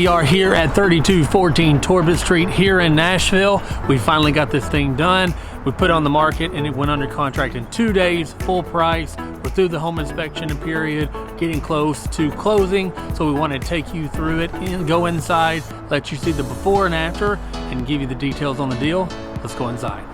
we are here at 3214 Torbett Street here in Nashville. We finally got this thing done. We put it on the market and it went under contract in 2 days, full price. We're through the home inspection period, getting close to closing. So we want to take you through it and go inside, let you see the before and after, and give you the details on the deal. Let's go inside.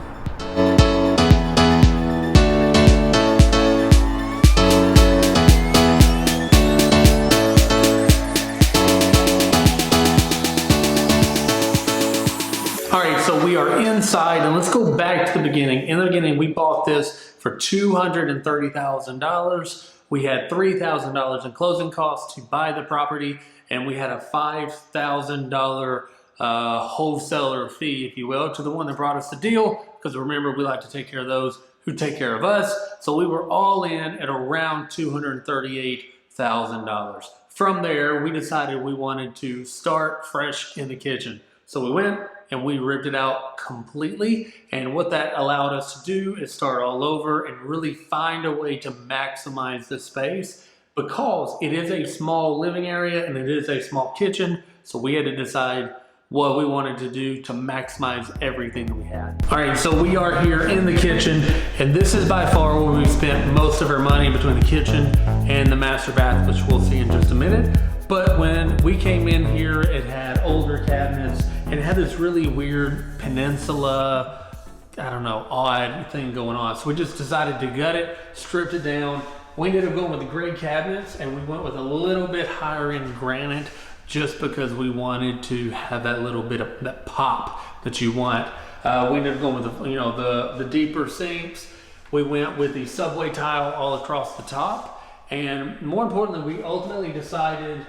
All right, so we are inside, and let's go back to the beginning. In the beginning, we bought this for $230,000. We had $3,000 in closing costs to buy the property, and we had a $5,000 wholesaler fee, if you will, to the one that brought us the deal, because remember, we like to take care of those who take care of us. So we were all in at around $238,000. From there, we decided we wanted to start fresh in the kitchen. So we went and we ripped it out completely. And what that allowed us to do is start all over and really find a way to maximize the space, because it is a small living area and it is a small kitchen. So we had to decide what we wanted to do to maximize everything that we had. All right, so we are here in the kitchen, and this is by far where we spent most of our money, between the kitchen and the master bath, which we'll see in just a minute. But when we came in here, it had older cabinets, and it had this really weird peninsula, I don't know, odd thing going on. So we just decided to gut it, stripped it down. We ended up going with the gray cabinets, and we went with a little bit higher end granite, just because we wanted to have that little bit of that pop that you want. We ended up going with the deeper sinks. We went with the subway tile all across the top. And more importantly, we ultimately decided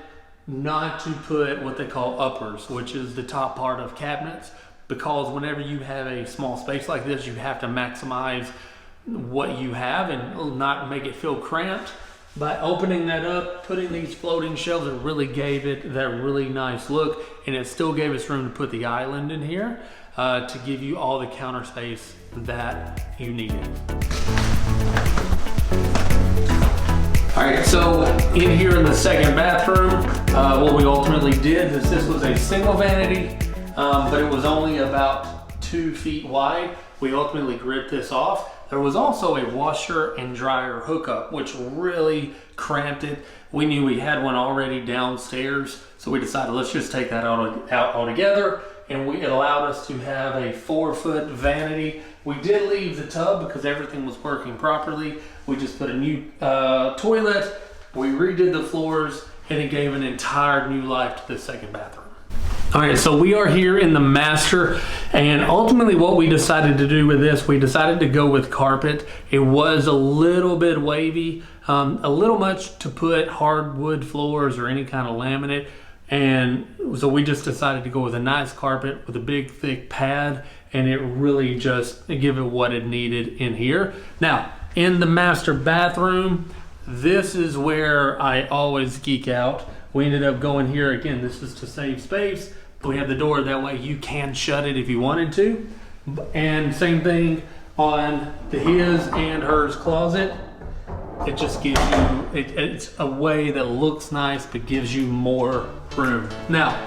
not to put what they call uppers, which is the top part of cabinets, because whenever you have a small space like this, you have to maximize what you have and not make it feel cramped. By opening that up, putting these floating shelves, it really gave it that really nice look, and it still gave us room to put the island in here to give you all the counter space that you needed. All right, so in here in the second bathroom, what we ultimately did is this was a single vanity, but it was only about 2 feet wide. We ultimately gripped this off. There was also a washer and dryer hookup, which really cramped it. We knew we had one already downstairs, so we decided let's just take that out altogether, and it allowed us to have a 4-foot vanity. We did leave the tub because everything was working properly. We just put a new toilet, we redid the floors, and it gave an entire new life to the second bathroom. All right, so we are here in the master, and ultimately what we decided to do with this, we decided to go with carpet. It was a little bit wavy, a little much to put hardwood floors or any kind of laminate, and so we just decided to go with a nice carpet with a big thick pad, and it really just give it what it needed in here. Now, in the master bathroom, this is where I always geek out. We ended up going here, again, this is to save space. We have the door, that way you can shut it if you wanted to. And same thing on the his and hers closet. It just gives you, it's a way that looks nice, but gives you more room. Now,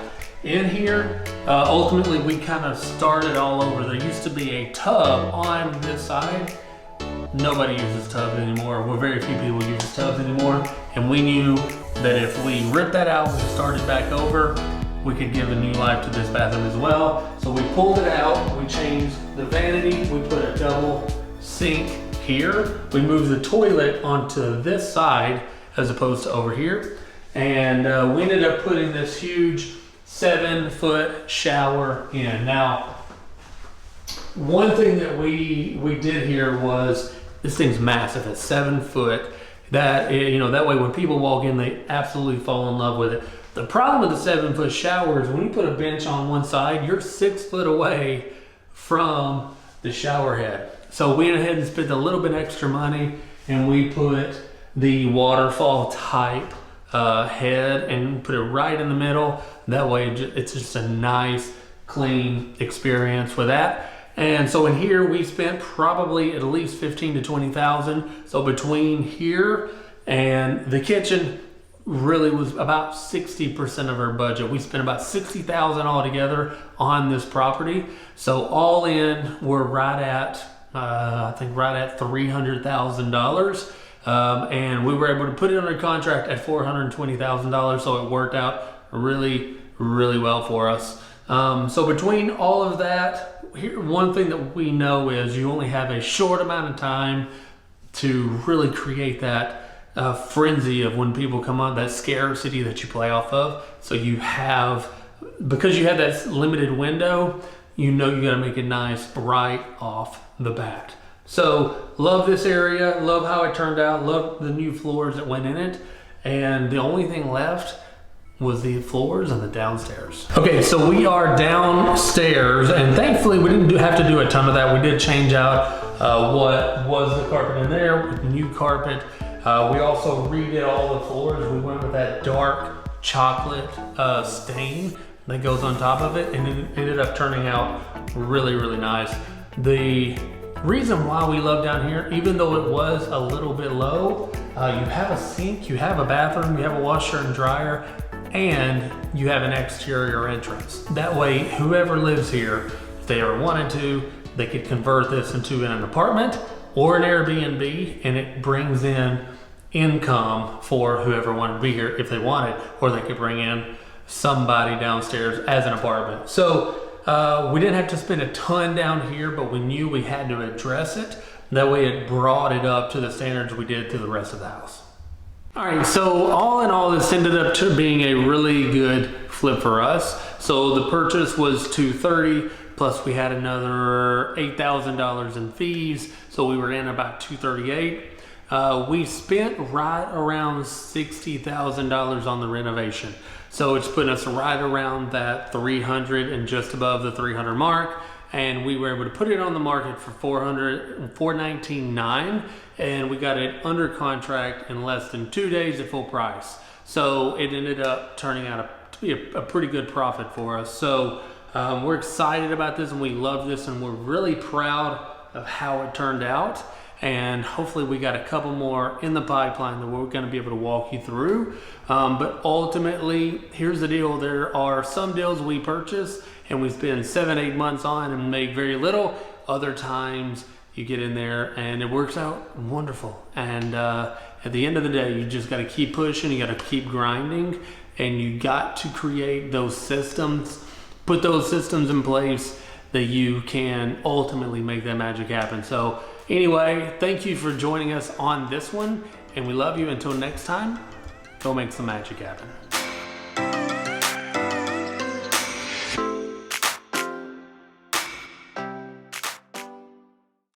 in here, ultimately we kind of started all over. There used to be a tub on this side. Nobody uses tubs anymore. Well, very few people use tubs anymore. And we knew that if we ripped that out and started back over, we could give a new life to this bathroom as well. So we pulled it out, we changed the vanity, we put a double sink here. We moved the toilet onto this side as opposed to over here. And we ended up putting this huge 7-foot shower in. Now, one thing that we did here was, this thing's massive, it's 7 foot. That way when people walk in, they absolutely fall in love with it. The problem with the 7-foot shower is when you put a bench on one side, you're 6 foot away from the shower head. So we went ahead and spent a little bit extra money, and we put the waterfall type head and put it right in the middle. That way it's just a nice, clean experience with that. And so in here we spent probably at least 15 to 20,000. So between here and the kitchen, really was about 60% of our budget. We spent about $60,000 altogether on this property. So all in, we're right at, I think right at $300,000. And we were able to put it under contract at $420,000. So it worked out really, really well for us. So between all of that, one thing that we know is you only have a short amount of time to really create that frenzy of when people come on, that scarcity that you play off of. So you have, because you have that limited window, you know you got to make it nice right off the bat. So love this area, love how it turned out, love the new floors that went in it, and the only thing left was the floors and the downstairs. Okay, so we are downstairs, and thankfully we didn't have to do a ton of that. We did change out what was the carpet in there with the new carpet. We also redid all the floors. We went with that dark chocolate stain that goes on top of it, and it ended up turning out really, really nice. The reason why we love down here, even though it was a little bit low, you have a sink, you have a bathroom, you have a washer and dryer, and you have an exterior entrance. That way, whoever lives here, if they ever wanted to, they could convert this into an apartment or an Airbnb, and it brings in income for whoever wanted to be here if they wanted, or they could bring in somebody downstairs as an apartment. So we didn't have to spend a ton down here, but we knew we had to address it. That way it brought it up to the standards we did to the rest of the house. All right, so all in all, this ended up to being a really good flip for us. So the purchase was $230,000, plus we had another $8,000 in fees, so we were in about $238,000. We spent right around $60,000 on the renovation. So it's putting us right around that 300 and just above the 300 mark. And we were able to put it on the market for $419,900, and we got it under contract in less than 2 days at full price. So it ended up turning out to be a pretty good profit for us. So we're excited about this, and we love this, and we're really proud of how it turned out. And hopefully we got a couple more in the pipeline that we're going to be able to walk you through. But ultimately, here's the deal. There are some deals we purchase and we spend 7-8 months on and make very little. Other times you get in there and it works out wonderful. And at the end of the day, you just got to keep pushing, you got to keep grinding, and you got to create those systems, put those systems in place that you can ultimately make that magic happen. So anyway, thank you for joining us on this one, and we love you. Until next time, go make some magic happen.